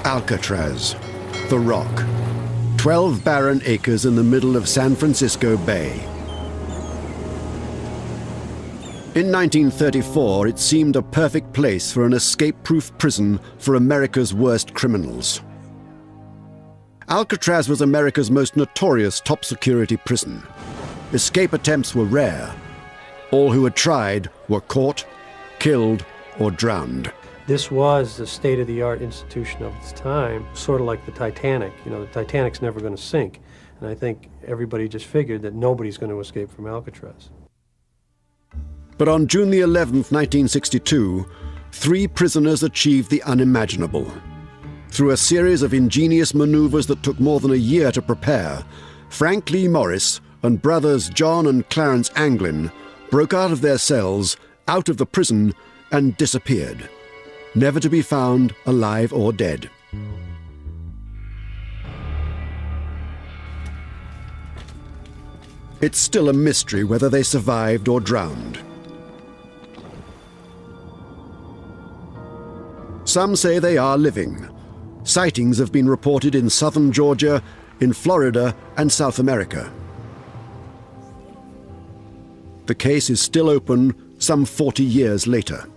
Alcatraz, the Rock. 12 barren acres in the middle of San Francisco Bay. In 1934, it seemed a perfect place for an escape-proof prison for America's worst criminals. Alcatraz was America's most notorious top-security prison. Escape attempts were rare. All who had tried were caught, killed, or drowned. This was the state-of-the-art institution of its time, sort of like the Titanic. You know, the Titanic's never going to sink. And I think everybody just figured that nobody's going to escape from Alcatraz. But on June the 11th, 1962, 3 prisoners achieved the unimaginable. Through a series of ingenious maneuvers that took more than a year to prepare, Frank Lee Morris and brothers John and Clarence Anglin broke out of their cells, out of the prison, and disappeared, never to be found alive or dead. It's still a mystery whether they survived or drowned. Some say they are living. Sightings have been reported in southern Georgia, in Florida, and South America. The case is still open some 40 years later.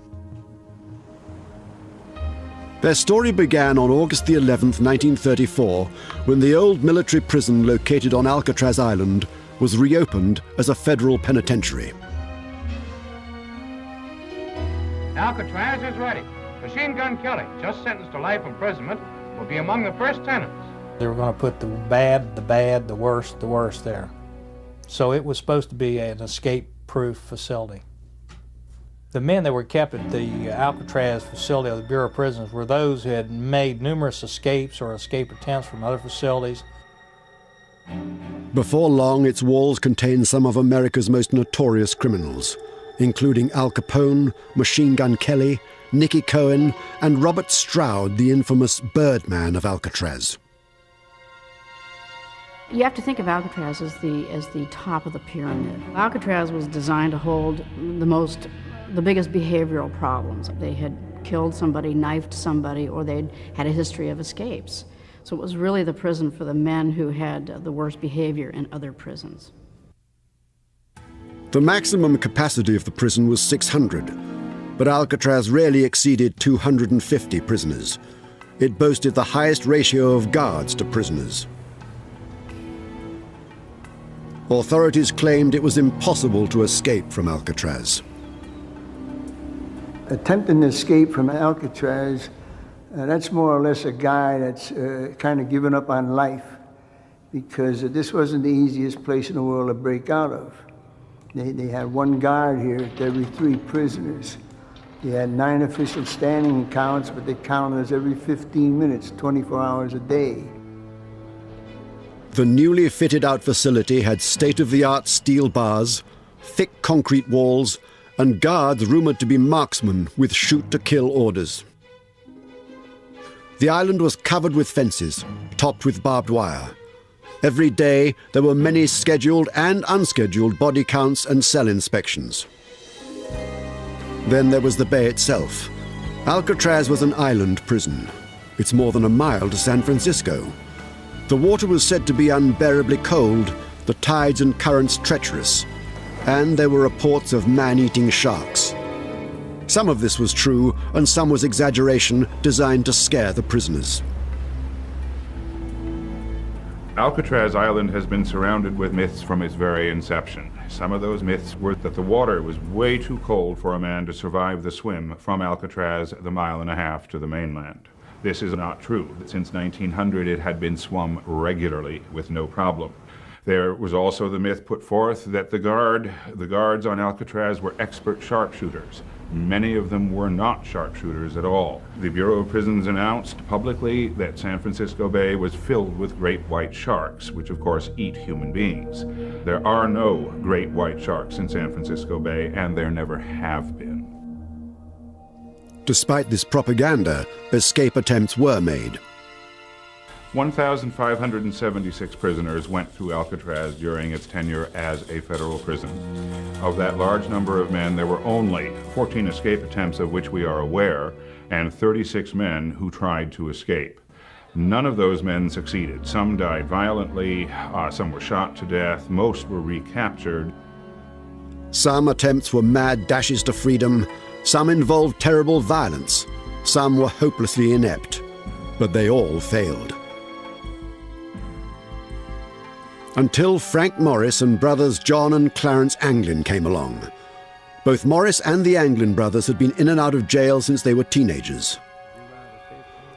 Their story began on August the 11th, 1934, when the old military prison located on Alcatraz Island was reopened as a federal penitentiary. Alcatraz is ready. Machine Gun Kelly, just sentenced to life imprisonment, will be among the first tenants. They were going to put the bad, the worst there. So it was supposed to be an escape-proof facility. The men that were kept at the Alcatraz facility of the Bureau of Prisons were those who had made numerous escapes or escape attempts from other facilities. Before long, its walls contained some of America's most notorious criminals, including Al Capone, Machine Gun Kelly, Nicky Cohen, and Robert Stroud, the infamous Birdman of Alcatraz. You have to think of Alcatraz as the top of the pyramid. Alcatraz was designed to hold the biggest behavioral problems. They had killed somebody, knifed somebody, or they'd had a history of escapes. So it was really the prison for the men who had the worst behavior in other prisons. The maximum capacity of the prison was 600, but Alcatraz rarely exceeded 250 prisoners. It boasted the highest ratio of guards to prisoners. Authorities claimed it was impossible to escape from Alcatraz. Attempting to escape from Alcatraz, that's more or less a guy that's kind of given up on life, because this wasn't the easiest place in the world to break out of. They had one guard here to every 3 prisoners. They had 9 official standing counts, but they counted us every 15 minutes, 24 hours a day. The newly fitted-out facility had state-of-the-art steel bars, thick concrete walls, and guards rumored to be marksmen with shoot-to-kill orders. The island was covered with fences, topped with barbed wire. Every day, there were many scheduled and unscheduled body counts and cell inspections. Then there was the bay itself. Alcatraz was an island prison. It's more than a mile to San Francisco. The water was said to be unbearably cold, the tides and currents treacherous, and there were reports of man-eating sharks. Some of this was true, and some was exaggeration designed to scare the prisoners. Alcatraz Island has been surrounded with myths from its very inception. Some of those myths were that the water was way too cold for a man to survive the swim from Alcatraz the 1.5 miles to the mainland. This is not true. Since 1900, it had been swum regularly with no problem. There was also the myth put forth that the guards on Alcatraz were expert sharpshooters. Many of them were not sharpshooters at all. The Bureau of Prisons announced publicly that San Francisco Bay was filled with great white sharks, which of course eat human beings. There are no great white sharks in San Francisco Bay, and there never have been. Despite this propaganda, escape attempts were made. 1,576 prisoners went through Alcatraz during its tenure as a federal prison. Of that large number of men, there were only 14 escape attempts of which we are aware, and 36 men who tried to escape. None of those men succeeded. Some died violently, some were shot to death, most were recaptured. Some attempts were mad dashes to freedom, some involved terrible violence, some were hopelessly inept, but they all failed. Until Frank Morris and brothers John and Clarence Anglin came along. Both Morris and the Anglin brothers had been in and out of jail since they were teenagers.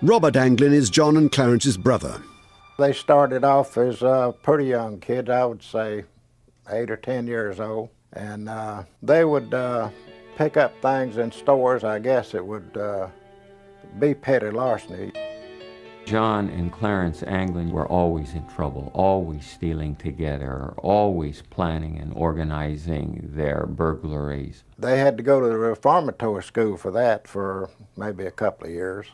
Robert Anglin is John and Clarence's brother. They started off as pretty young kids, I would say 8 or 10 years old. And they would pick up things in stores. I guess it would be petty larceny. John and Clarence Anglin were always in trouble, always stealing together, always planning and organizing their burglaries. They had to go to the reformatory school for that for maybe a couple of years.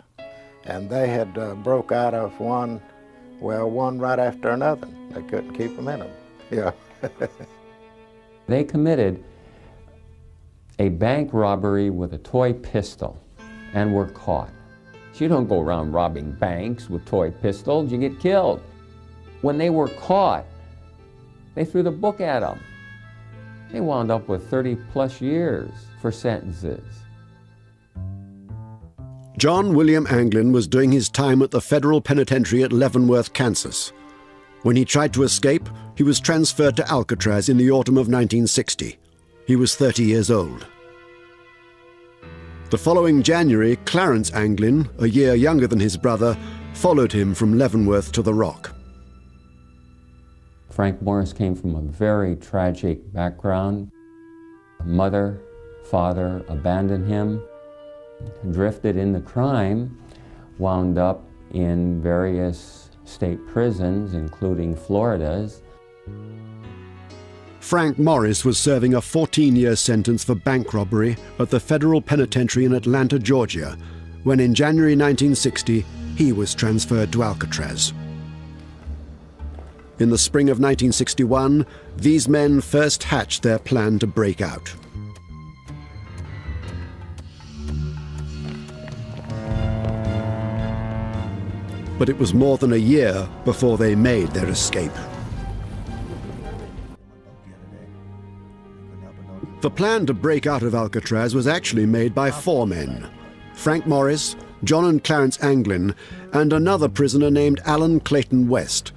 And they had broke out of one right after another. They couldn't keep them in them. Yeah. They committed a bank robbery with a toy pistol and were caught. You don't go around robbing banks with toy pistols, you get killed. When they were caught, they threw the book at them. They wound up with 30+ years for sentences. John William Anglin was doing his time at the federal penitentiary at Leavenworth, Kansas. When he tried to escape, he was transferred to Alcatraz in the autumn of 1960. He was 30 years old. The following January, Clarence Anglin, a year younger than his brother, followed him from Leavenworth to the Rock. Frank Morris came from a very tragic background. Mother, father abandoned him, drifted into crime, wound up in various state prisons, including Florida's. Frank Morris was serving a 14-year sentence for bank robbery at the federal penitentiary in Atlanta, Georgia, when in January 1960 he was transferred to Alcatraz. In the spring of 1961, these men first hatched their plan to break out. But it was more than a year before they made their escape. The plan to break out of Alcatraz was actually made by 4 men: Frank Morris, John and Clarence Anglin, and another prisoner named Alan Clayton West.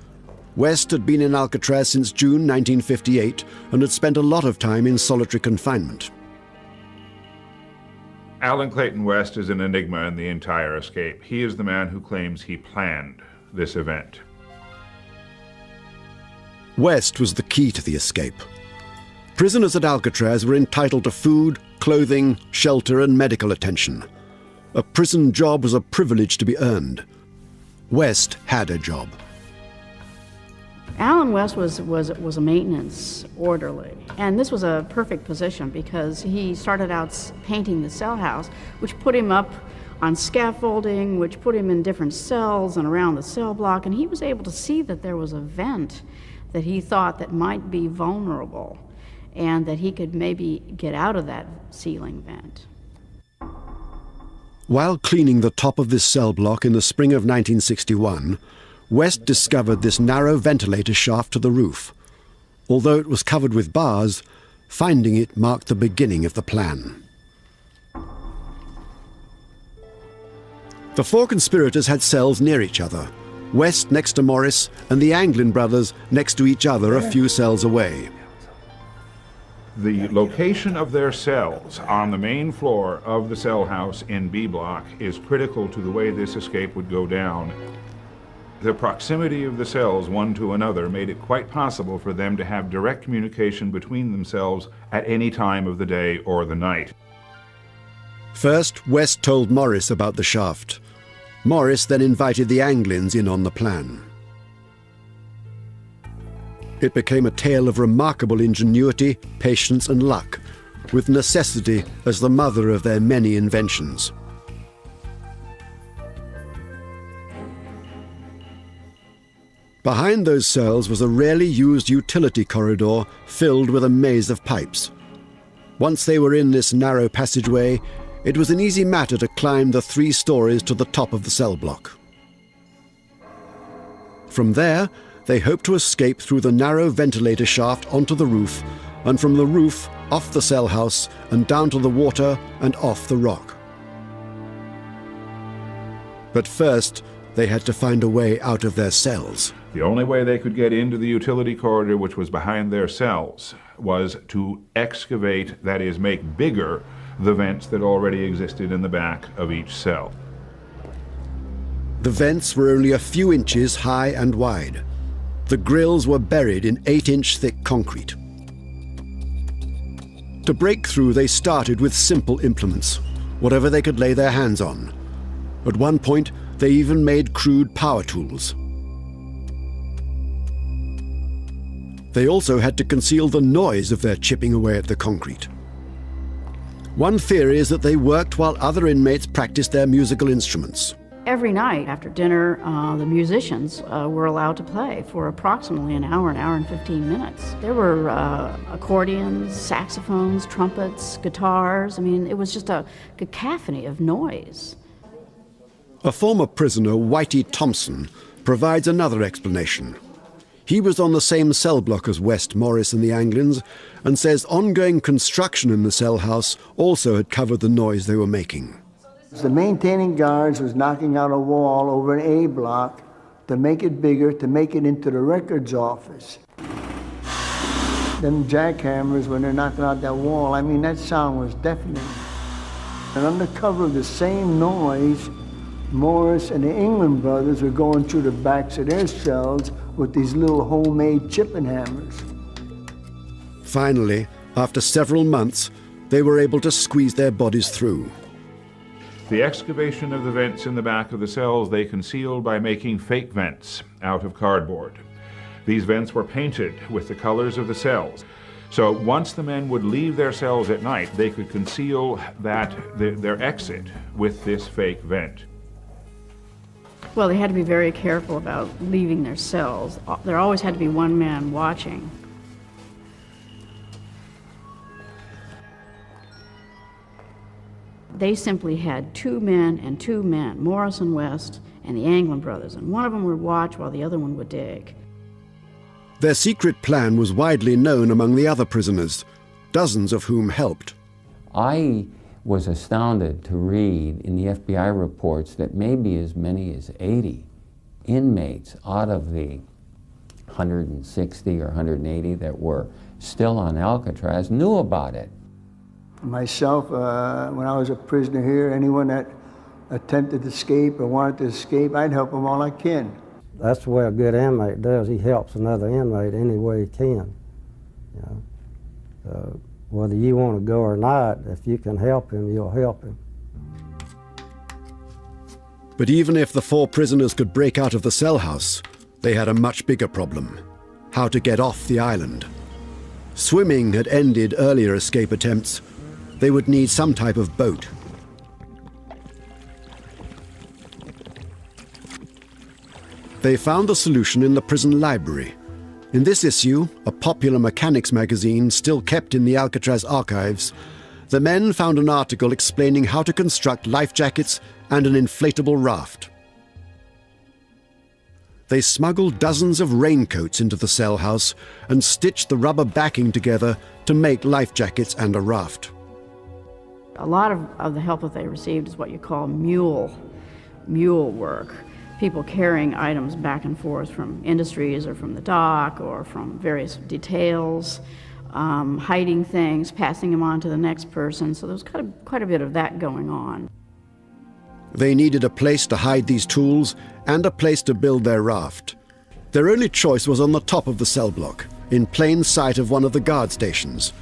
West had been in Alcatraz since June 1958 and had spent a lot of time in solitary confinement. Alan Clayton West is an enigma in the entire escape. He is the man who claims he planned this event. West was the key to the escape. Prisoners at Alcatraz were entitled to food, clothing, shelter, and medical attention. A prison job was a privilege to be earned. West had a job. Alan West was a maintenance orderly, and this was a perfect position because he started out painting the cell house, which put him up on scaffolding, which put him in different cells and around the cell block, and he was able to see that there was a vent that he thought that might be vulnerable and that he could maybe get out of that ceiling vent. While cleaning the top of this cell block in the spring of 1961, West discovered this narrow ventilator shaft to the roof. Although it was covered with bars, finding it marked the beginning of the plan. The 4 conspirators had cells near each other, West next to Morris and the Anglin brothers next to each other a few cells away. The location of their cells on the main floor of the cell house in B block is critical to the way this escape would go down. The proximity of the cells one to another made it quite possible for them to have direct communication between themselves at any time of the day or the night. First, West told Morris about the shaft. Morris then invited the Anglins in on the plan. It became a tale of remarkable ingenuity, patience, and luck, with necessity as the mother of their many inventions. Behind those cells was a rarely used utility corridor filled with a maze of pipes. Once they were in this narrow passageway, it was an easy matter to climb the 3 stories to the top of the cell block. From there, they hoped to escape through the narrow ventilator shaft onto the roof, and from the roof off the cell house and down to the water and off the rock. But first, they had to find a way out of their cells. The only way they could get into the utility corridor, which was behind their cells, was to excavate, that is, make bigger, the vents that already existed in the back of each cell. The vents were only a few inches high and wide. The grills were buried in 8-inch thick concrete. To break through, they started with simple implements, whatever they could lay their hands on. At one point, they even made crude power tools. They also had to conceal the noise of their chipping away at the concrete. One theory is that they worked while other inmates practiced their musical instruments. Every night after dinner, the musicians were allowed to play for approximately an hour and 15 minutes. There were accordions, saxophones, trumpets, guitars. I mean, it was just a cacophony of noise. A former prisoner, Whitey Thompson, provides another explanation. He was on the same cell block as West, Morris and the Anglins, and says ongoing construction in the cell house also had covered the noise they were making. The maintaining guards was knocking out a wall over an A block to make it bigger, to make it into the records office. Them jackhammers, when they're knocking out that wall, I mean, that sound was deafening. And under cover of the same noise, Morris and the Anglin brothers were going through the backs of their cells with these little homemade chipping hammers. Finally, after several months, they were able to squeeze their bodies through. The excavation of the vents in the back of the cells they concealed by making fake vents out of cardboard. These vents were painted with the colors of the cells. So once the men would leave their cells at night, they could conceal their exit with this fake vent. Well, they had to be very careful about leaving their cells. There always had to be one man watching. They simply had 2 men and 2 men, Morris and West and the Anglin brothers, and one of them would watch while the other one would dig. Their secret plan was widely known among the other prisoners, dozens of whom helped. I was astounded to read in the FBI reports that maybe as many as 80 inmates out of the 160 or 180 that were still on Alcatraz knew about it. Myself, when I was a prisoner here, anyone that attempted to escape or wanted to escape, I'd help them all I can. That's the way a good inmate does. He helps another inmate any way he can. You know? Whether you want to go or not, if you can help him, you'll help him. But even if the 4 prisoners could break out of the cell house, they had a much bigger problem: how to get off the island. Swimming had ended earlier escape attempts. They would need some type of boat. They found the solution in the prison library. In this issue, a popular mechanics magazine still kept in the Alcatraz archives, the men found an article explaining how to construct life jackets and an inflatable raft. They smuggled dozens of raincoats into the cell house and stitched the rubber backing together to make life jackets and a raft. A lot of the help that they received is what you call mule work. People carrying items back and forth from industries or from the dock or from various details, hiding things, passing them on to the next person. So there was quite a bit of that going on. They needed a place to hide these tools and a place to build their raft. Their only choice was on the top of the cell block, in plain sight of one of the guard stations.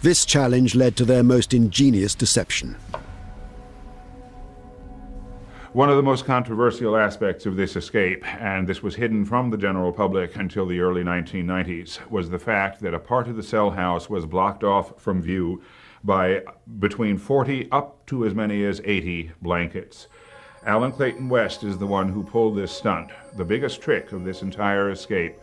This challenge led to their most ingenious deception. One of the most controversial aspects of this escape, and this was hidden from the general public until the early 1990s, was the fact that a part of the cell house was blocked off from view by between 40 up to as many as 80 blankets. Alan Clayton West is the one who pulled this stunt, the biggest trick of this entire escape.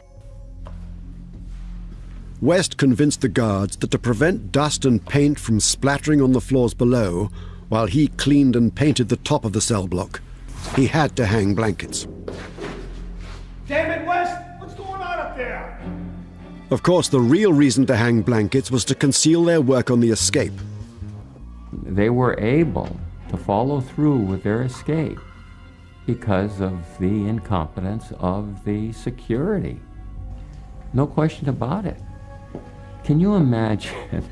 West convinced the guards that to prevent dust and paint from splattering on the floors below, while he cleaned and painted the top of the cell block, he had to hang blankets. Damn it, Of course, the real reason to hang blankets was to conceal their work on the escape. They were able to follow through with their escape because of the incompetence of the security. No question about it. Can you imagine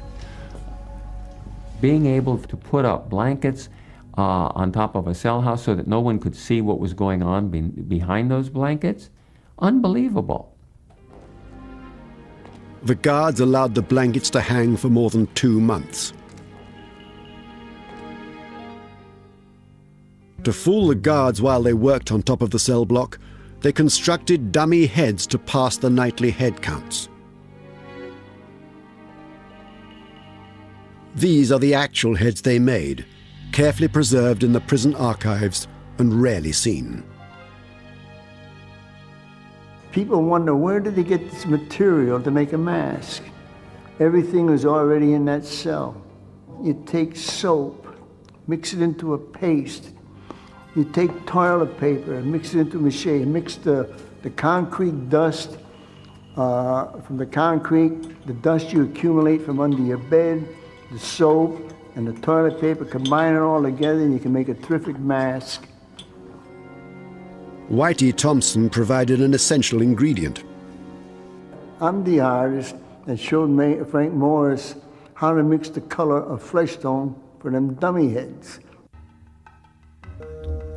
being able to put up blankets on top of a cell house so that no one could see what was going on behind those blankets? Unbelievable. The guards allowed the blankets to hang for more than 2 months. To fool the guards while they worked on top of the cell block, they constructed dummy heads to pass the nightly head counts. These are the actual heads they made, carefully preserved in the prison archives and rarely seen. People wonder, where did they get this material to make a mask? Everything was already in that cell. You take soap, mix it into a paste. You take toilet paper and mix it into mache, mix the concrete dust from the concrete, the dust you accumulate from under your bed, the soap and the toilet paper, combine it all together and you can make a terrific mask. Whitey Thompson provided an essential ingredient. I'm the artist that showed Frank Morris how to mix the color of flesh tone for them dummy heads.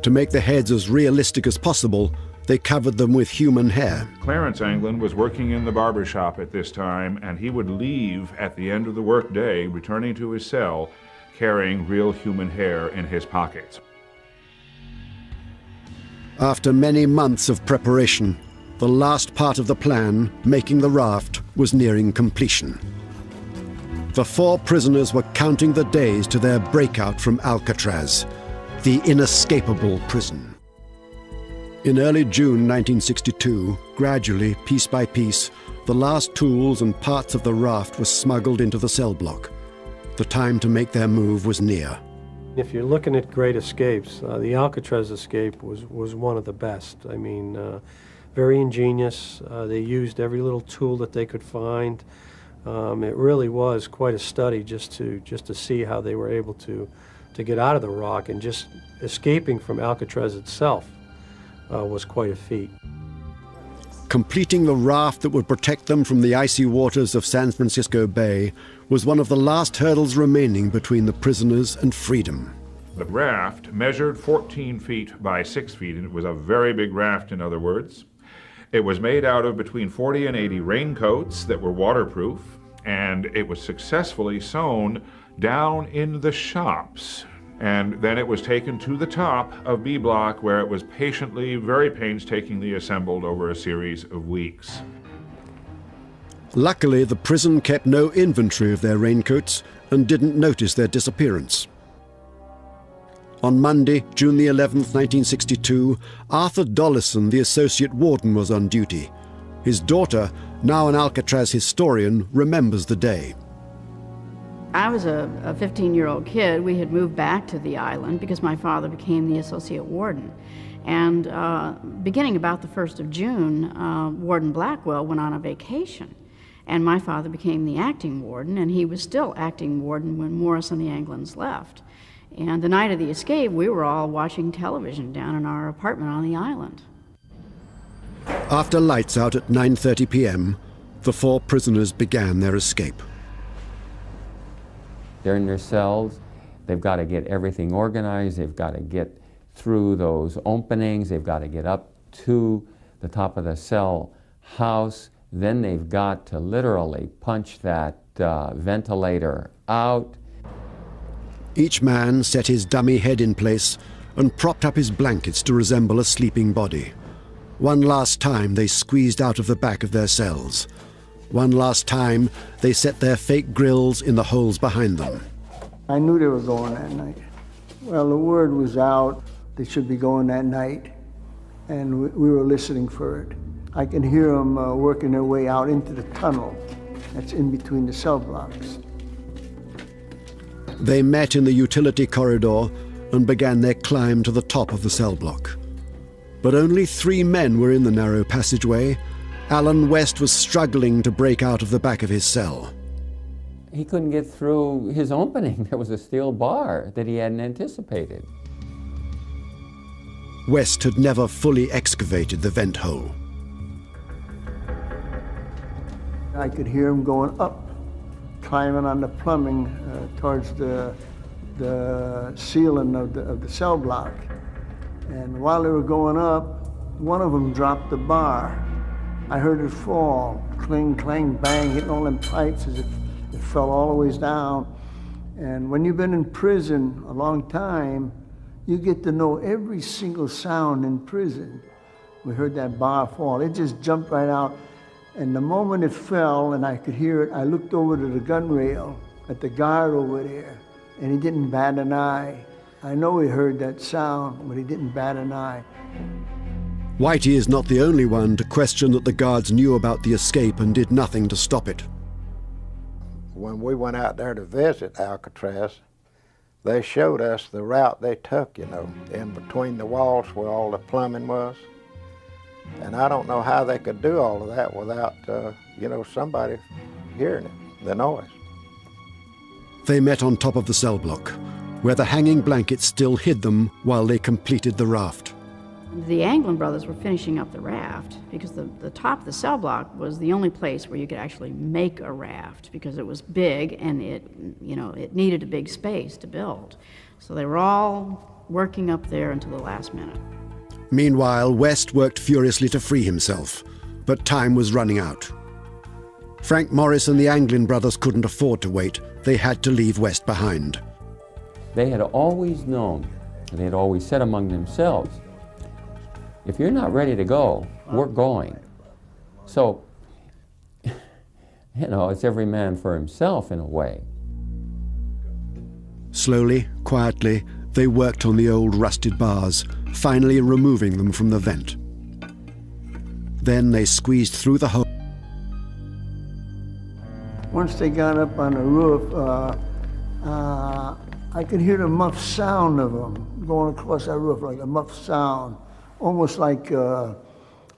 To make the heads as realistic as possible, they covered them with human hair. Clarence Anglin was working in the barber shop at this time, and he would leave at the end of the workday, returning to his cell, carrying real human hair in his pockets. After many months of preparation, the last part of the plan, making the raft, was nearing completion. The 4 prisoners were counting the days to their breakout from Alcatraz, the inescapable prison. In early June 1962, gradually, piece by piece, the last tools and parts of the raft were smuggled into the cell block. The time to make their move was near. If you're looking at great escapes, the Alcatraz escape was one of the best. I mean, very ingenious. They used every little tool that they could find. It really was quite a study just to see how they were able to get out of the rock, and just escaping from Alcatraz itself was quite a feat. Completing the raft that would protect them from the icy waters of San Francisco Bay was one of the last hurdles remaining between the prisoners and freedom. The raft measured 14 feet by 6 feet, and it was a very big raft, in other words. It was made out of between 40 and 80 raincoats that were waterproof, and it was successfully sewn down in the shops. And then it was taken to the top of B Block, where it was patiently, very painstakingly assembled over a series of weeks. Luckily, the prison kept no inventory of their raincoats and didn't notice their disappearance. On Monday, June the 11th, 1962, Arthur Dollison, the associate warden, was on duty. His daughter, now an Alcatraz historian, remembers the day. I was a 15-year-old kid. We had moved back to the island because my father became the associate warden. And beginning about the 1st of June, Warden Blackwell went on a vacation. And my father became the acting warden, and he was still acting warden when Morris and the Anglins left. And the night of the escape, we were all watching television down in our apartment on the island. After lights out at 9:30 p.m., the 4 prisoners began their escape. They're in their cells. They've got to get everything organized. They've got to get through those openings. They've got to get up to the top of the cell house. Then they've got to literally punch that ventilator out. Each man set his dummy head in place and propped up his blankets to resemble a sleeping body. One last time they squeezed out of the back of their cells. One last time they set their fake grills in the holes behind them. I knew they were going that night. Well, the word was out they should be going that night, and we were listening for it. I can hear them working their way out into the tunnel that's in between the cell blocks. They met in the utility corridor and began their climb to the top of the cell block. But only 3 men were in the narrow passageway, Alan West was struggling to break out of the back of his cell. He couldn't get through his opening. There was a steel bar that he hadn't anticipated. West had never fully excavated the vent hole. I could hear him going up, climbing on the plumbing towards the ceiling of the cell block. And while they were going up, one of them dropped the bar. I heard it fall, cling, clang, bang, hitting all them pipes as it fell all the ways down. And when you've been in prison a long time, you get to know every single sound in prison. We heard that bar fall. It just jumped right out. And the moment it fell and I could hear it, I looked over to the gun rail at the guard over there, and he didn't bat an eye. I know he heard that sound, but he didn't bat an eye. Whitey is not the only one to question that the guards knew about the escape and did nothing to stop it. When we went out there to visit Alcatraz, they showed us the route they took, you know, in between the walls where all the plumbing was. And I don't know how they could do all of that without, you know, somebody hearing it, the noise. They met on top of the cell block, where the hanging blankets still hid them while they completed the raft. The Anglin brothers were finishing up the raft because the top of the cell block was the only place where you could actually make a raft because it was big and it needed a big space to build. So they were all working up there until the last minute. Meanwhile, West worked furiously to free himself, but time was running out. Frank Morris and the Anglin brothers couldn't afford to wait. They had to leave West behind. They had always known, and they had always said among themselves, if you're not ready to go, we're going. So, you know, it's every man for himself in a way. Slowly, quietly, they worked on the old rusted bars, finally removing them from the vent. Then they squeezed through the hole. Once they got up on the roof, I could hear the muffled sound of them going across that roof, like a muffled sound, almost like a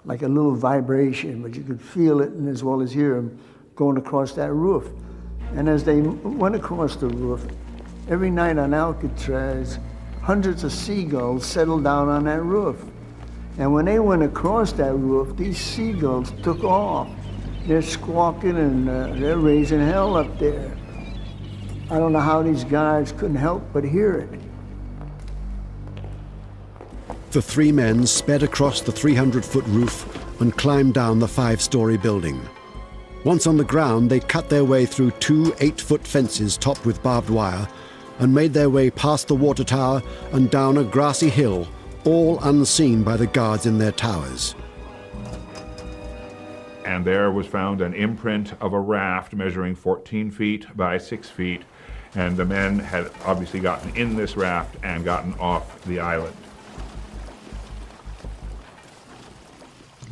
little vibration, but you could feel it and as well as hear them going across that roof. And as they went across the roof, every night on Alcatraz, hundreds of seagulls settled down on that roof. And when they went across that roof, these seagulls took off. They're squawking and they're raising hell up there. I don't know how these guards couldn't help but hear it. The three men sped across the 300-foot roof and climbed down the 5-story building. Once on the ground, they cut their way through 2 8-foot fences topped with barbed wire and made their way past the water tower and down a grassy hill, all unseen by the guards in their towers. And there was found an imprint of a raft measuring 14 feet by 6 feet, and the men had obviously gotten in this raft and gotten off the island.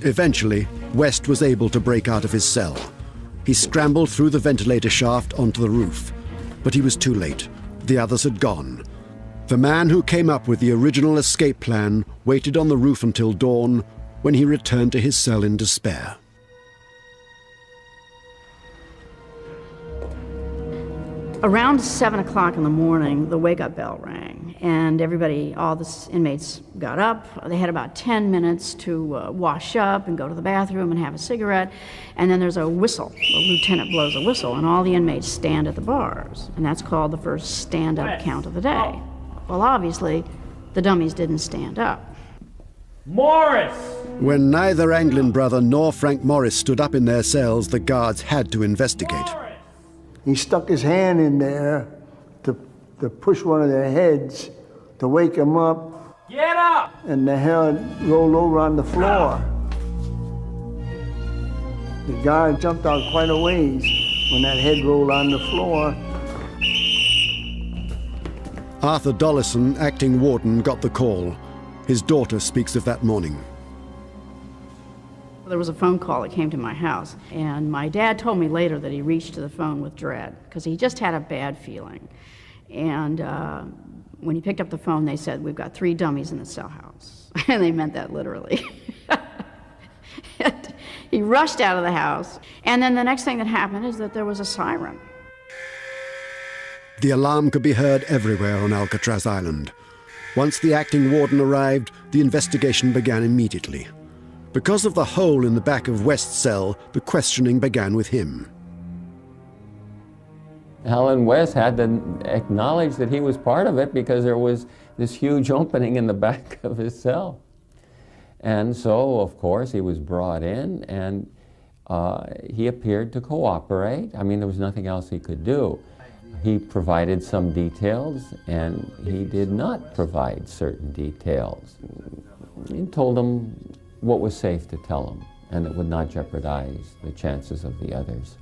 Eventually, West was able to break out of his cell. He scrambled through the ventilator shaft onto the roof, but he was too late. The others had gone. The man who came up with the original escape plan waited on the roof until dawn, when he returned to his cell in despair. Around 7 o'clock in the morning, the wake-up bell rang, and all the inmates got up. They had about 10 minutes to wash up and go to the bathroom and have a cigarette, and then there's a whistle. The lieutenant blows a whistle, and all the inmates stand at the bars, and that's called the first stand-up count of the day. Well, obviously, the dummies didn't stand up. Morris! When neither Anglin brother nor Frank Morris stood up in their cells, the guards had to investigate. He stuck his hand in there to push one of their heads to wake him up. Get up! And the head rolled over on the floor. The guard jumped out quite a ways when that head rolled on the floor. Arthur Dollison, acting warden, got the call. His daughter speaks of that morning. There was a phone call that came to my house, and my dad told me later that he reached to the phone with dread because he just had a bad feeling. And when he picked up the phone, they said, "We've got 3 dummies in the cell house." And they meant that literally. He rushed out of the house, and then the next thing that happened is that there was a siren. The alarm could be heard everywhere on Alcatraz Island. Once the acting warden arrived, the investigation began immediately. Because of the hole in the back of West's cell, the questioning began with him. Alan West had to acknowledge that he was part of it because there was this huge opening in the back of his cell. And so, of course, he was brought in, and he appeared to cooperate. I mean, there was nothing else he could do. He provided some details, and he did not provide certain details. He told them what was safe to tell them, and that would not jeopardize the chances of the others.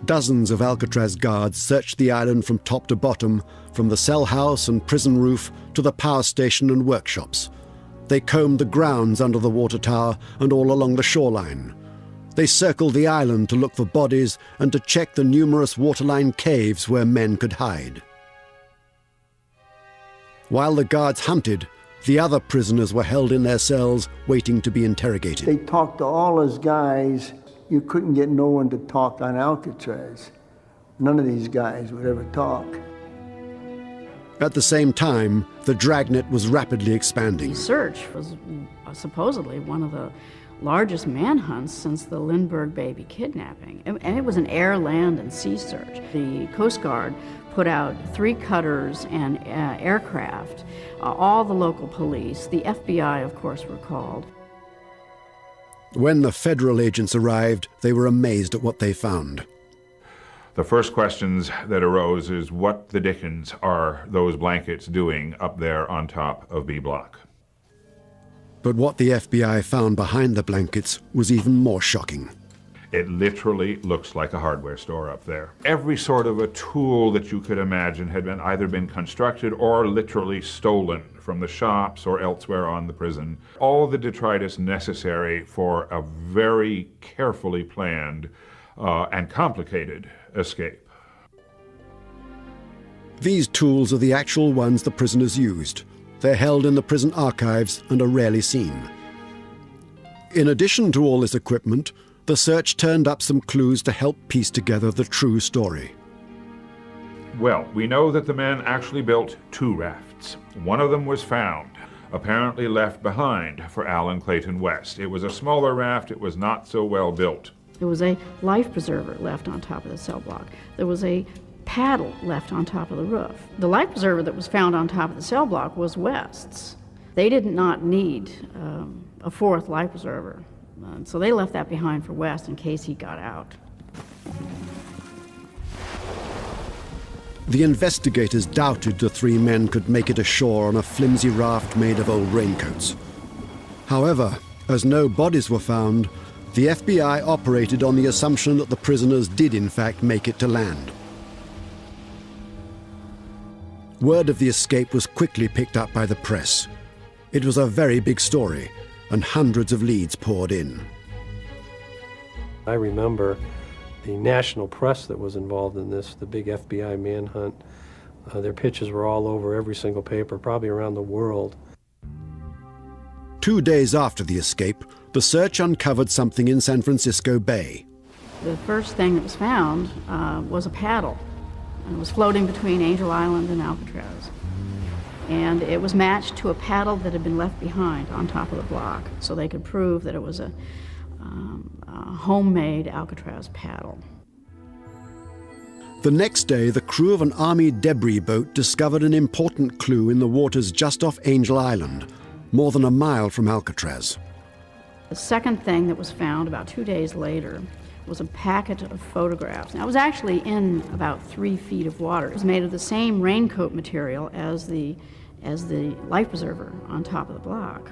Dozens of Alcatraz guards searched the island from top to bottom, from the cell house and prison roof to the power station and workshops. They combed the grounds under the water tower and all along the shoreline. They circled the island to look for bodies and to check the numerous waterline caves where men could hide. While the guards hunted, the other prisoners were held in their cells waiting to be interrogated. They talked to all those guys. You couldn't get no one to talk on Alcatraz. None of these guys would ever talk. At the same time, the dragnet was rapidly expanding. The search was supposedly one of the largest manhunts since the Lindbergh baby kidnapping. And it was an air, land, and sea search. The Coast Guard put out 3 cutters and aircraft, all the local police, the FBI, of course, were called. When the federal agents arrived, they were amazed at what they found. The first questions that arose is, what the dickens are those blankets doing up there on top of B Block? But what the FBI found behind the blankets was even more shocking. It literally looks like a hardware store up there. Every sort of a tool that you could imagine had either been constructed or literally stolen from the shops or elsewhere on the prison. All the detritus necessary for a very carefully planned and complicated escape. These tools are the actual ones the prisoners used. They're held in the prison archives and are rarely seen. In addition to all this equipment, the search turned up some clues to help piece together the true story. Well, we know that the men actually built 2 rafts. One of them was found, apparently left behind for Alan Clayton West. It was a smaller raft. It was not so well built. There was a life preserver left on top of the cell block. There was a paddle left on top of the roof. The life preserver that was found on top of the cell block was West's. They did not need a 4th life preserver. So they left that behind for West in case he got out. The investigators doubted the 3 men could make it ashore on a flimsy raft made of old raincoats. However, as no bodies were found, the FBI operated on the assumption that the prisoners did in fact make it to land. Word of the escape was quickly picked up by the press. It was a very big story, and hundreds of leads poured in. I remember the national press that was involved in this, the big FBI manhunt. Their pictures were all over every single paper, probably around the world. 2 days after the escape, the search uncovered something in San Francisco Bay. The first thing that was found was a paddle. And it was floating between Angel Island and Alcatraz. And it was matched to a paddle that had been left behind on top of the block, so they could prove that it was a homemade Alcatraz paddle. The next day, the crew of an Army debris boat discovered an important clue in the waters just off Angel Island, more than a mile from Alcatraz. The second thing that was found about 2 days later was a packet of photographs. Now, it was actually in about 3 feet of water. It was made of the same raincoat material as the life preserver on top of the block.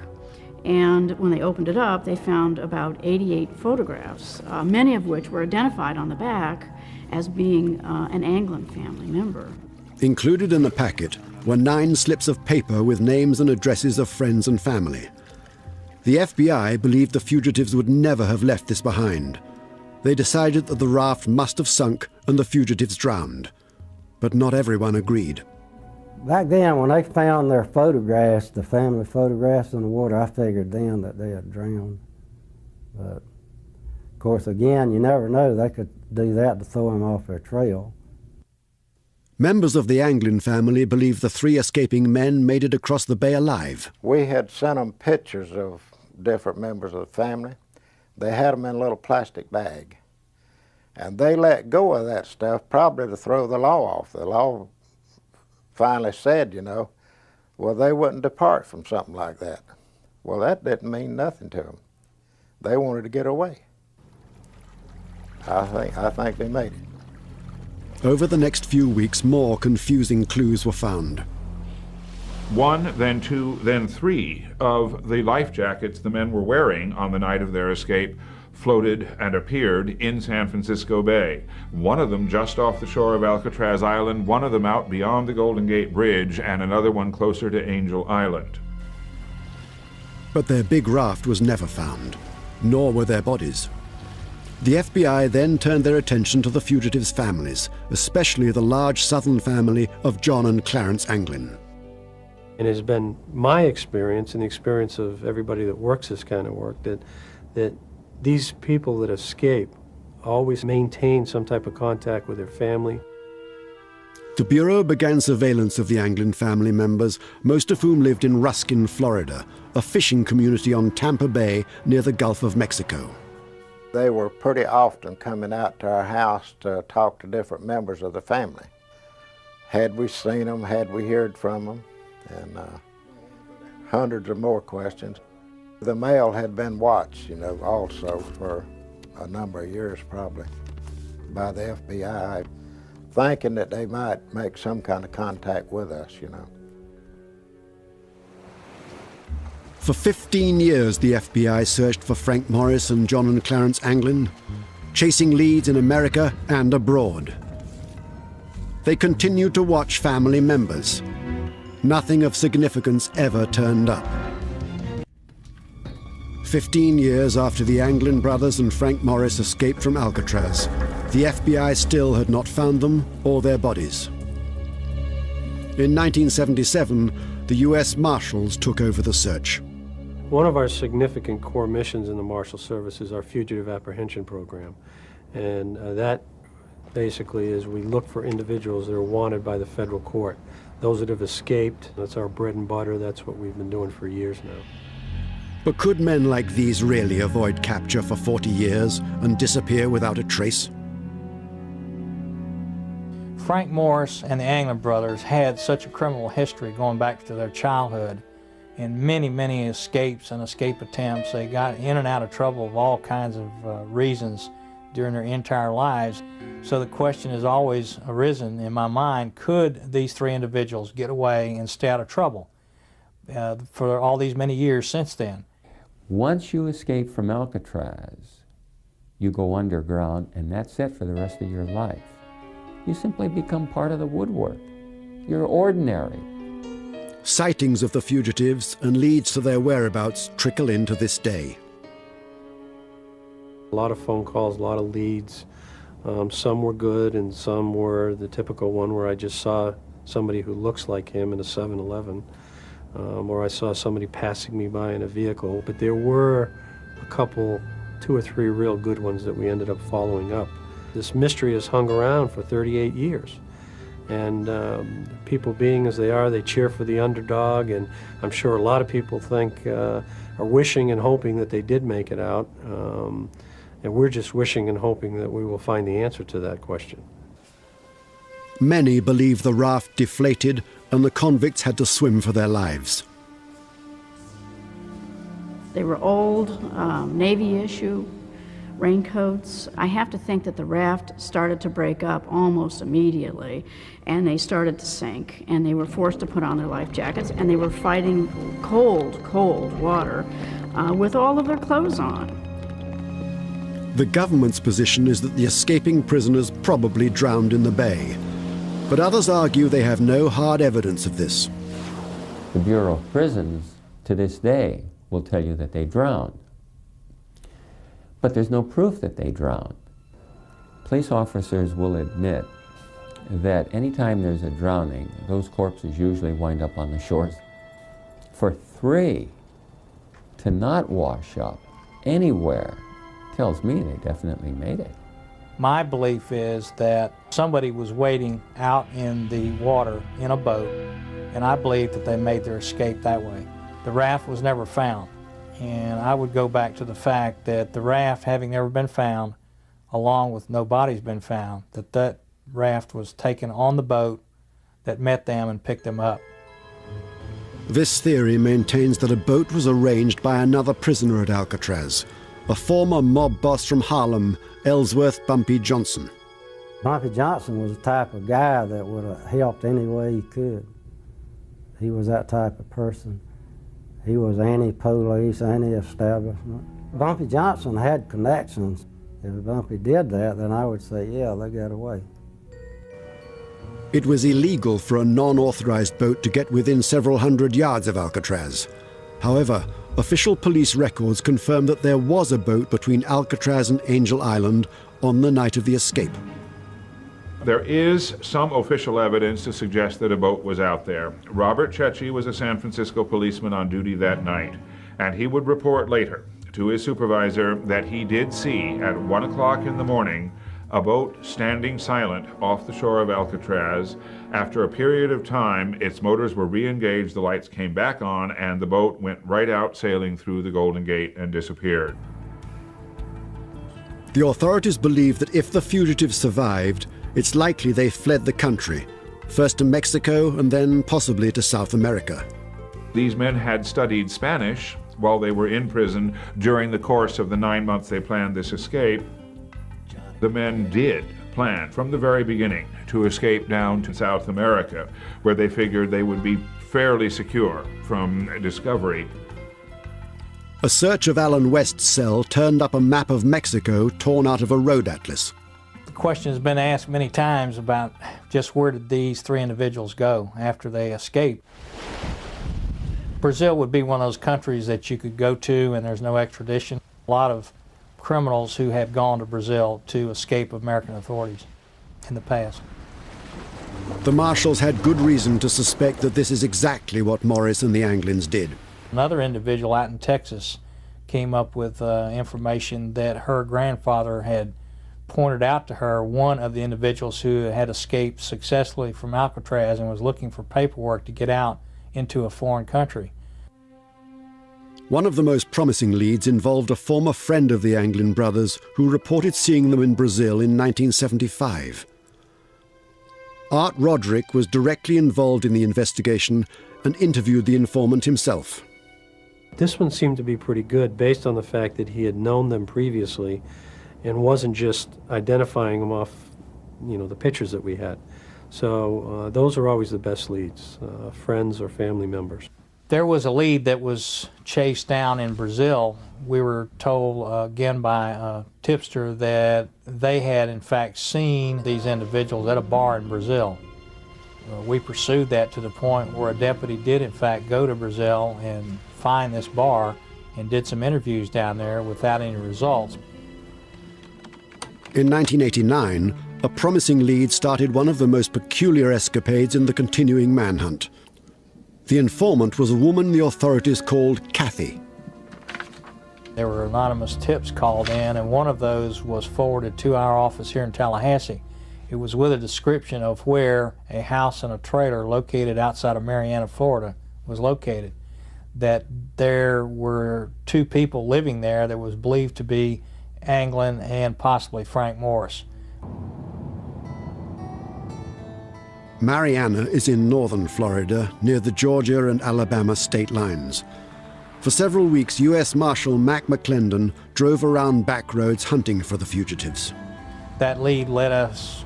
And when they opened it up, they found about 88 photographs, many of which were identified on the back as being an Anglin family member. Included in the packet were 9 slips of paper with names and addresses of friends and family. The FBI believed the fugitives would never have left this behind. They decided that the raft must have sunk and the fugitives drowned. But not everyone agreed. Back then, when they found their photographs, the family photographs in the water, I figured then that they had drowned. But, of course, again, you never know. They could do that to throw them off their trail. Members of the Anglin family believe the 3 escaping men made it across the bay alive. We had sent them pictures of different members of the family. They had them in a little plastic bag. And they let go of that stuff probably to throw the law off. The law finally said, you know, well, they wouldn't depart from something like that. Well, that didn't mean nothing to them. They wanted to get away. I think they made it. Over the next few weeks, more confusing clues were found. 1, then 2, then 3 of the life jackets the men were wearing on the night of their escape floated and appeared in San Francisco Bay. One of them just off the shore of Alcatraz Island, one of them out beyond the Golden Gate Bridge, and another one closer to Angel Island. But their big raft was never found, nor were their bodies. The FBI then turned their attention to the fugitives' families, especially the large southern family of John and Clarence Anglin. It has been my experience and the experience of everybody that works this kind of work that these people that escape always maintain some type of contact with their family. The Bureau began surveillance of the Anglin family members, most of whom lived in Ruskin, Florida, a fishing community on Tampa Bay near the Gulf of Mexico. They were pretty often coming out to our house to talk to different members of the family. Had we seen them, had we heard from them, and hundreds of more questions. The mail had been watched, you know, also for a number of years probably by the FBI, thinking that they might make some kind of contact with us, you know. For 15 years, the FBI searched for Frank Morris and John and Clarence Anglin, chasing leads in America and abroad. They continued to watch family members. Nothing of significance ever turned up. 15 years after the Anglin brothers and Frank Morris escaped from Alcatraz, the FBI still had not found them or their bodies. In 1977, the U.S. Marshals took over the search. One of our significant core missions in the Marshal Service is our fugitive apprehension program. And that basically is we look for individuals that are wanted by the federal court. Those that have escaped, that's our bread and butter. That's what we've been doing for years now. But could men like these really avoid capture for 40 years and disappear without a trace? Frank Morris and the Anglin brothers had such a criminal history going back to their childhood, and many, many escapes and escape attempts. They got in and out of trouble of all kinds of reasons during their entire lives. So the question has always arisen in my mind, could these 3 individuals get away and stay out of trouble for all these many years since then? Once you escape from Alcatraz, you go underground, and that's it for the rest of your life. You simply become part of the woodwork. You're ordinary. Sightings of the fugitives and leads to their whereabouts trickle in to this day. A lot of phone calls, a lot of leads. Some were good and some were the typical one where I just saw somebody who looks like him in a 7-Eleven. Or I saw somebody passing me by in a vehicle. But there were a couple, 2 or 3 real good ones that we ended up following up. This mystery has hung around for 38 years. And people being as they are, they cheer for the underdog, and I'm sure a lot of people think, are wishing and hoping that they did make it out. And we're just wishing and hoping that we will find the answer to that question. Many believe the raft deflated and the convicts had to swim for their lives. They were old, Navy issue raincoats. I have to think that the raft started to break up almost immediately, and they started to sink, and they were forced to put on their life jackets, and they were fighting cold, cold water with all of their clothes on. The government's position is that the escaping prisoners probably drowned in the bay, but others argue they have no hard evidence of this. The Bureau of Prisons, to this day, will tell you that they drowned. But there's no proof that they drowned. Police officers will admit that anytime there's a drowning, those corpses usually wind up on the shores. For 3 to not wash up anywhere tells me they definitely made it. My belief is that somebody was waiting out in the water in a boat, and I believe that they made their escape that way. The raft was never found, and I would go back to the fact that the raft having never been found, along with no bodies been found, that raft was taken on the boat that met them and picked them up. This theory maintains that a boat was arranged by another prisoner at Alcatraz, a former mob boss from Harlem, Ellsworth Bumpy Johnson. Bumpy Johnson was the type of guy that would have helped any way he could. He was that type of person. He was anti-police, anti-establishment. Bumpy Johnson had connections. If Bumpy did that, then I would say, yeah, they got away. It was illegal for a non-authorized boat to get within several hundred yards of Alcatraz. However, official police records confirm that there was a boat between Alcatraz and Angel Island on the night of the escape. There is some official evidence to suggest that a boat was out there. Robert Cecchi was a San Francisco policeman on duty that night, and he would report later to his supervisor that he did see at 1 o'clock in the morning a boat standing silent off the shore of Alcatraz. After a period of time, its motors were re-engaged, the lights came back on, and the boat went right out sailing through the Golden Gate and disappeared. The authorities believe that if the fugitives survived, it's likely they fled the country, first to Mexico and then possibly to South America. These men had studied Spanish while they were in prison during the course of the 9 months they planned this escape. The men did plan from the very beginning to escape down to South America, where they figured they would be fairly secure from discovery. A search of Alan West's cell turned up a map of Mexico torn out of a road atlas. The question has been asked many times about just where did these 3 individuals go after they escaped. Brazil would be one of those countries that you could go to and there's no extradition. A lot of criminals who have gone to Brazil to escape American authorities in the past. The marshals had good reason to suspect that this is exactly what Morris and the Anglins did. Another individual out in Texas came up with information that her grandfather had pointed out to her one of the individuals who had escaped successfully from Alcatraz and was looking for paperwork to get out into a foreign country. One of the most promising leads involved a former friend of the Anglin brothers who reported seeing them in Brazil in 1975. Art Roderick was directly involved in the investigation and interviewed the informant himself. This one seemed to be pretty good based on the fact that he had known them previously and wasn't just identifying them off, the pictures that we had. So those are always the best leads, friends or family members. There was a lead that was chased down in Brazil. We were told again by a tipster that they had in fact seen these individuals at a bar in Brazil. We pursued that to the point where a deputy did in fact go to Brazil and find this bar and did some interviews down there without any results. In 1989, a promising lead started one of the most peculiar escapades in the continuing manhunt. The informant was a woman the authorities called Kathy. There were anonymous tips called in, and one of those was forwarded to our office here in Tallahassee. It was with a description of where a house and a trailer located outside of Marianna, Florida, was located. That there were 2 people living there that was believed to be Anglin and possibly Frank Morris. Marianna is in northern Florida, near the Georgia and Alabama state lines. For several weeks, U.S. Marshal Mac McClendon drove around back roads hunting for the fugitives. That lead led us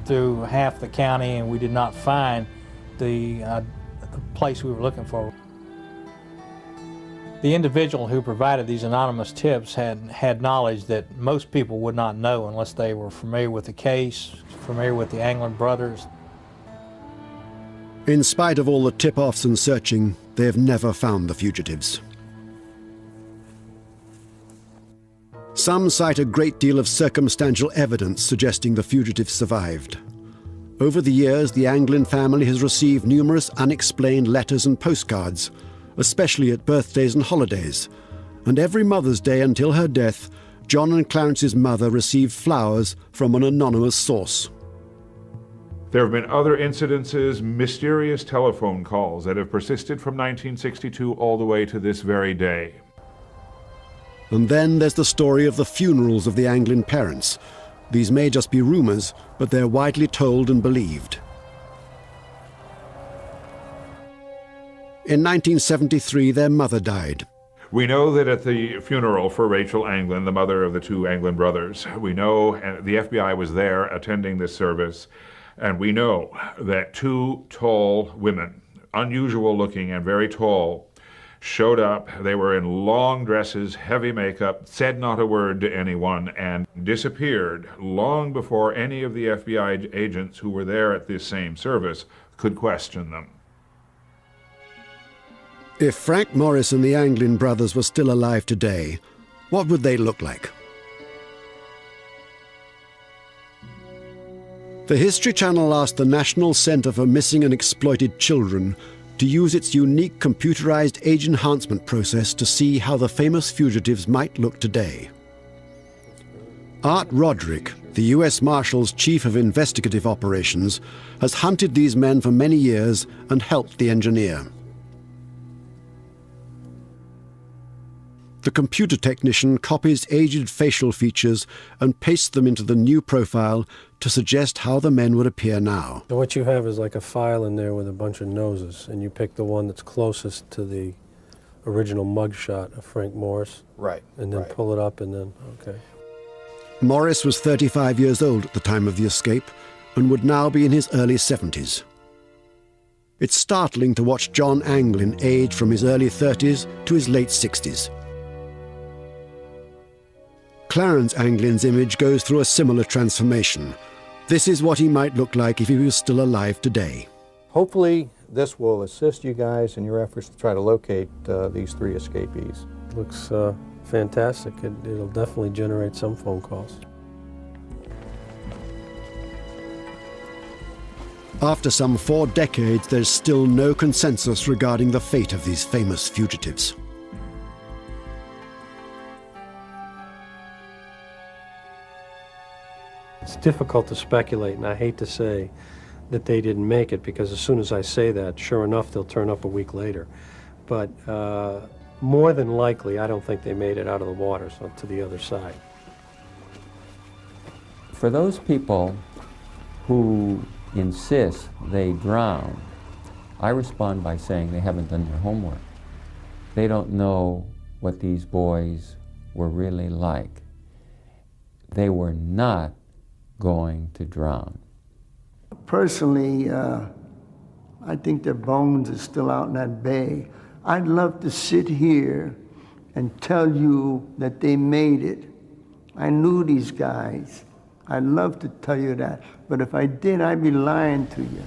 through half the county, and we did not find the place we were looking for. The individual who provided these anonymous tips had knowledge that most people would not know unless they were familiar with the case, familiar with the Anglin brothers. In spite of all the tip-offs and searching, they have never found the fugitives. Some cite a great deal of circumstantial evidence suggesting the fugitives survived. Over the years, the Anglin family has received numerous unexplained letters and postcards, especially at birthdays and holidays. And every Mother's Day until her death, John and Clarence's mother received flowers from an anonymous source. There have been other incidences, mysterious telephone calls that have persisted from 1962 all the way to this very day. And then there's the story of the funerals of the Anglin parents. These may just be rumors, but they're widely told and believed. In 1973, their mother died. We know that at the funeral for Rachel Anglin, the mother of the two Anglin brothers, we know the FBI was there attending this service, and we know that two tall women, unusual looking and very tall, showed up. They were in long dresses, heavy makeup, said not a word to anyone, and disappeared long before any of the FBI agents who were there at this same service could question them. If Frank Morris and the Anglin brothers were still alive today, what would they look like? The History Channel asked the National Center for Missing and Exploited Children to use its unique computerized age enhancement process to see how the famous fugitives might look today. Art Roderick, the U.S. Marshal's Chief of Investigative Operations, has hunted these men for many years and helped the engineer. The computer technician copies aged facial features and pastes them into the new profile to suggest how the men would appear now. So what you have is like a file in there with a bunch of noses, and you pick the one that's closest to the original mugshot of Frank Morris. Right. And then pull it up and then, okay. Morris was 35 years old at the time of the escape and would now be in his early 70s. It's startling to watch John Anglin age from his early 30s to his late 60s. Clarence Anglin's image goes through a similar transformation. This is what he might look like if he was still alive today. Hopefully, this will assist you guys in your efforts to try to locate these three escapees. Looks fantastic. It'll definitely generate some phone calls. After some 4 decades, there's still no consensus regarding the fate of these famous fugitives. It's difficult to speculate, and I hate to say that they didn't make it, because as soon as I say that, sure enough, they'll turn up a week later. But more than likely, I don't think they made it out of the water, so to the other side. For those people who insist they drown, I respond by saying they haven't done their homework. They don't know what these boys were really like. They were not going to drown. Personally, I think their bones are still out in that bay. I'd love to sit here and tell you that they made it. I knew these guys. I'd love to tell you that, but if I did, I'd be lying to you.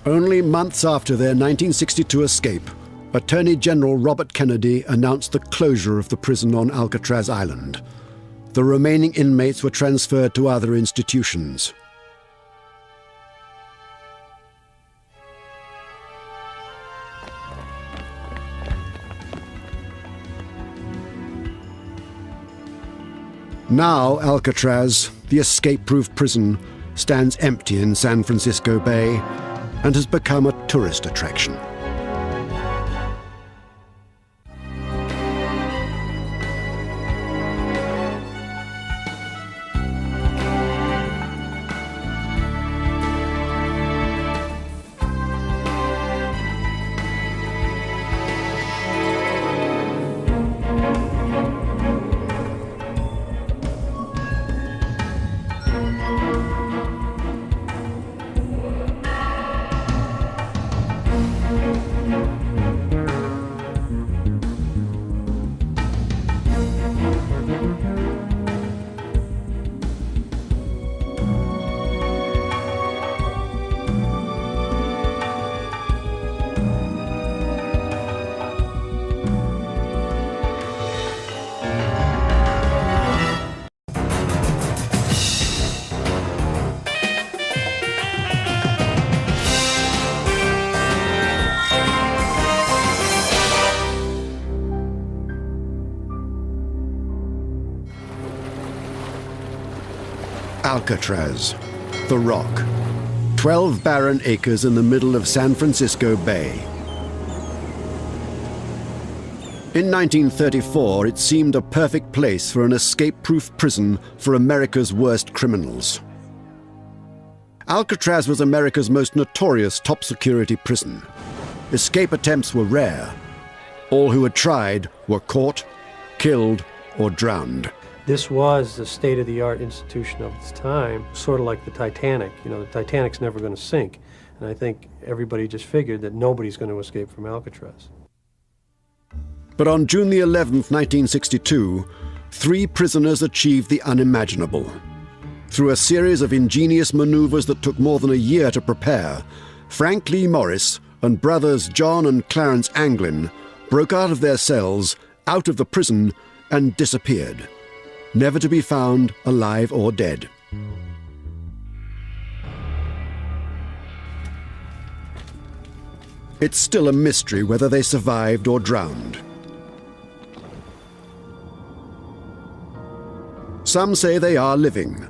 Only months after their 1962 escape, Attorney General Robert Kennedy announced the closure of the prison on Alcatraz Island. The remaining inmates were transferred to other institutions. Now Alcatraz, the escape-proof prison, stands empty in San Francisco Bay and has become a tourist attraction. Alcatraz, the Rock, 12 barren acres in the middle of San Francisco Bay. In 1934, it seemed a perfect place for an escape-proof prison for America's worst criminals. Alcatraz was America's most notorious top-security prison. Escape attempts were rare. All who had tried were caught, killed, or drowned. This was the state-of-the-art institution of its time, sort of like the Titanic. You know, the Titanic's never going to sink. And I think everybody just figured that nobody's going to escape from Alcatraz. But on June the 11th, 1962, 3 prisoners achieved the unimaginable. Through a series of ingenious maneuvers that took more than a year to prepare, Frank Morris and brothers John and Clarence Anglin broke out of their cells, out of the prison, and disappeared, never to be found alive or dead. It's still a mystery whether they survived or drowned. Some say they are living.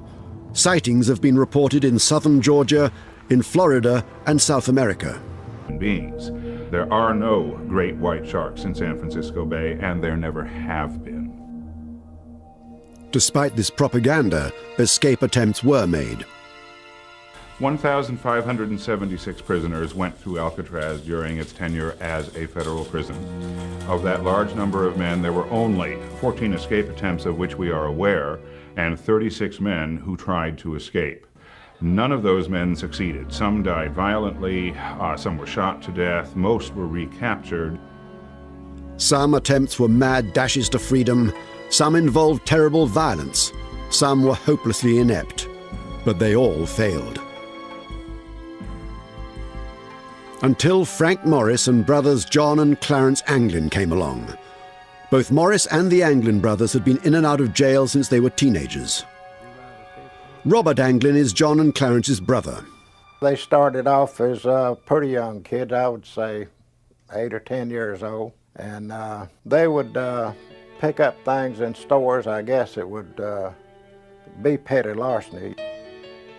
Sightings have been reported in southern Georgia, in Florida, and South America. Beings. There are no great white sharks in San Francisco Bay, and there never have been. Despite this propaganda, escape attempts were made. 1,576 prisoners went through Alcatraz during its tenure as a federal prison. Of that large number of men, there were only 14 escape attempts of which we are aware, and 36 men who tried to escape. None of those men succeeded. Some died violently, some were shot to death, most were recaptured. Some attempts were mad dashes to freedom, some involved terrible violence, some were hopelessly inept, but they all failed. Until Frank Morris and brothers John and Clarence Anglin came along. Both Morris and the Anglin brothers had been in and out of jail since they were teenagers. Robert Anglin is John and Clarence's brother. They started off as pretty young kids, I would say 8 or 10 years old, and they would pick up things in stores. I guess it would be petty larceny.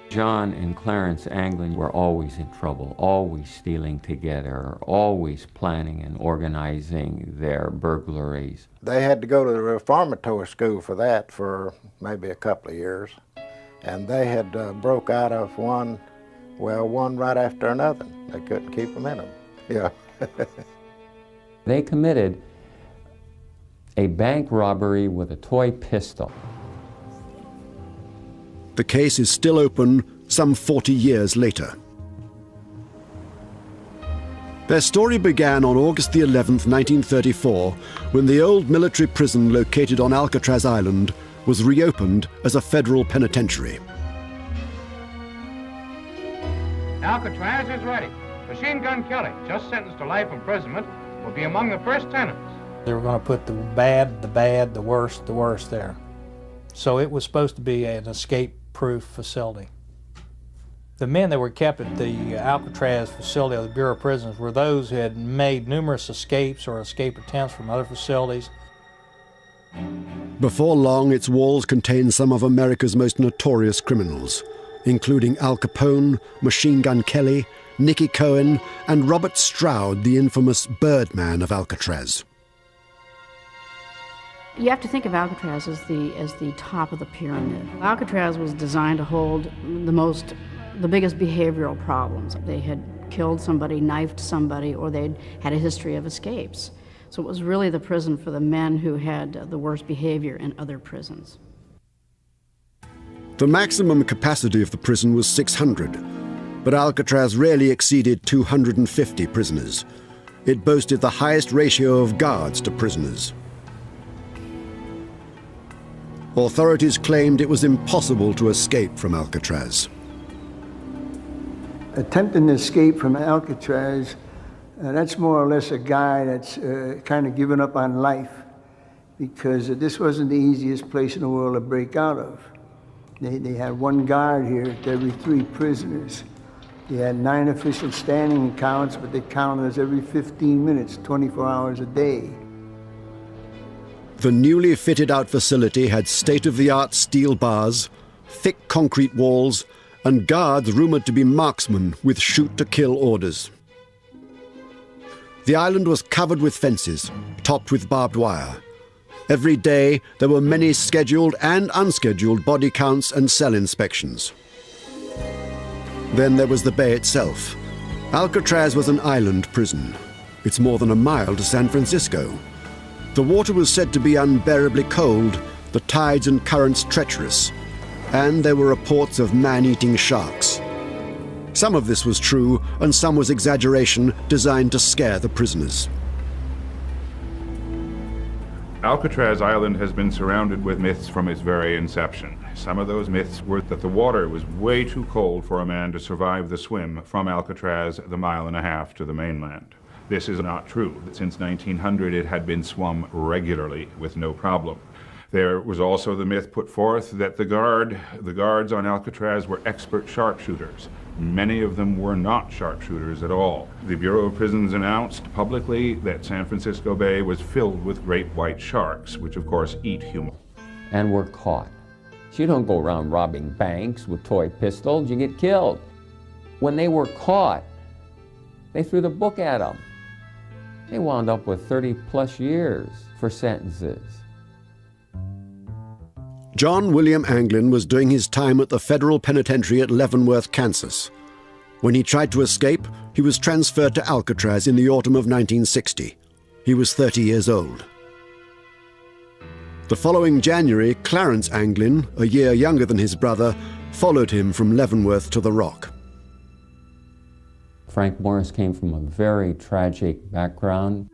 John and Clarence Anglin were always in trouble, always stealing together, always planning and organizing their burglaries. They had to go to the reformatory school for that for maybe a couple of years. And they had broke out of one right after another. They couldn't keep them in them. Yeah. They committed a bank robbery with a toy pistol. The case is still open some 40 years later. Their story began on August the 11th, 1934, when the old military prison located on Alcatraz Island was reopened as a federal penitentiary. Alcatraz is ready. Machine Gun Kelly, just sentenced to life imprisonment, will be among the first tenants. They were going to put the bad, the worst there. So it was supposed to be an escape-proof facility. The men that were kept at the Alcatraz facility of the Bureau of Prisons were those who had made numerous escapes or escape attempts from other facilities. Before long, its walls contained some of America's most notorious criminals, including Al Capone, Machine Gun Kelly, Nicky Cohen, and Robert Stroud, the infamous Birdman of Alcatraz. You have to think of Alcatraz as the top of the pyramid. Alcatraz was designed to hold the biggest behavioral problems. They had killed somebody, knifed somebody, or they'd had a history of escapes. So it was really the prison for the men who had the worst behavior in other prisons. The maximum capacity of the prison was 600, but Alcatraz rarely exceeded 250 prisoners. It boasted the highest ratio of guards to prisoners. Authorities claimed it was impossible to escape from Alcatraz. Attempting to escape from Alcatraz, that's more or less a guy that's kind of given up on life, because this wasn't the easiest place in the world to break out of. They had one guard here to every 3 prisoners. They had 9 official standing counts, but they counted us every 15 minutes, 24 hours a day. The newly fitted-out facility had state-of-the-art steel bars, thick concrete walls, and guards rumoured to be marksmen with shoot-to-kill orders. The island was covered with fences, topped with barbed wire. Every day there were many scheduled and unscheduled body counts and cell inspections. Then there was the bay itself. Alcatraz was an island prison. It's more than a mile to San Francisco. The water was said to be unbearably cold, the tides and currents treacherous, and there were reports of man-eating sharks. Some of this was true, and some was exaggeration designed to scare the prisoners. Alcatraz Island has been surrounded with myths from its very inception. Some of those myths were that the water was way too cold for a man to survive the swim from Alcatraz the 1.5 miles to the mainland. This is not true. Since 1900 it had been swum regularly with no problem. There was also the myth put forth that the guards on Alcatraz were expert sharpshooters. Many of them were not sharpshooters at all. The Bureau of Prisons announced publicly that San Francisco Bay was filled with great white sharks, which of course eat humans. And were caught. You don't go around robbing banks with toy pistols, you get killed. When they were caught, they threw the book at them. They wound up with 30+ years for sentences. John William Anglin was doing his time at the federal penitentiary at Leavenworth, Kansas. When he tried to escape, he was transferred to Alcatraz in the autumn of 1960. He was 30 years old. The following January, Clarence Anglin, a year younger than his brother, followed him from Leavenworth to the Rock. Frank Morris came from a very tragic background.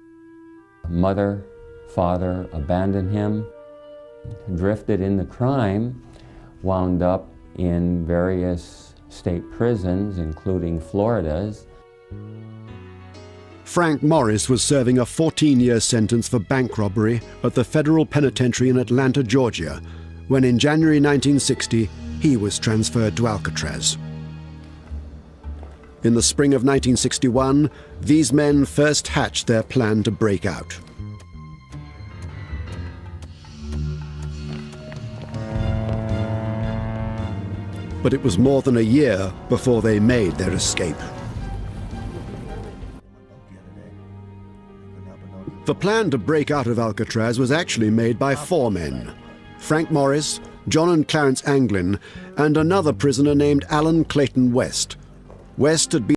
Mother, father abandoned him, drifted into crime, wound up in various state prisons, including Florida's. Frank Morris was serving a 14-year sentence for bank robbery at the federal penitentiary in Atlanta, Georgia, when in January 1960 he was transferred to Alcatraz. In the spring of 1961, these men first hatched their plan to break out. But it was more than a year before they made their escape. The plan to break out of Alcatraz was actually made by 4 men: Frank Morris, John and Clarence Anglin, and another prisoner named Alan Clayton West. West had been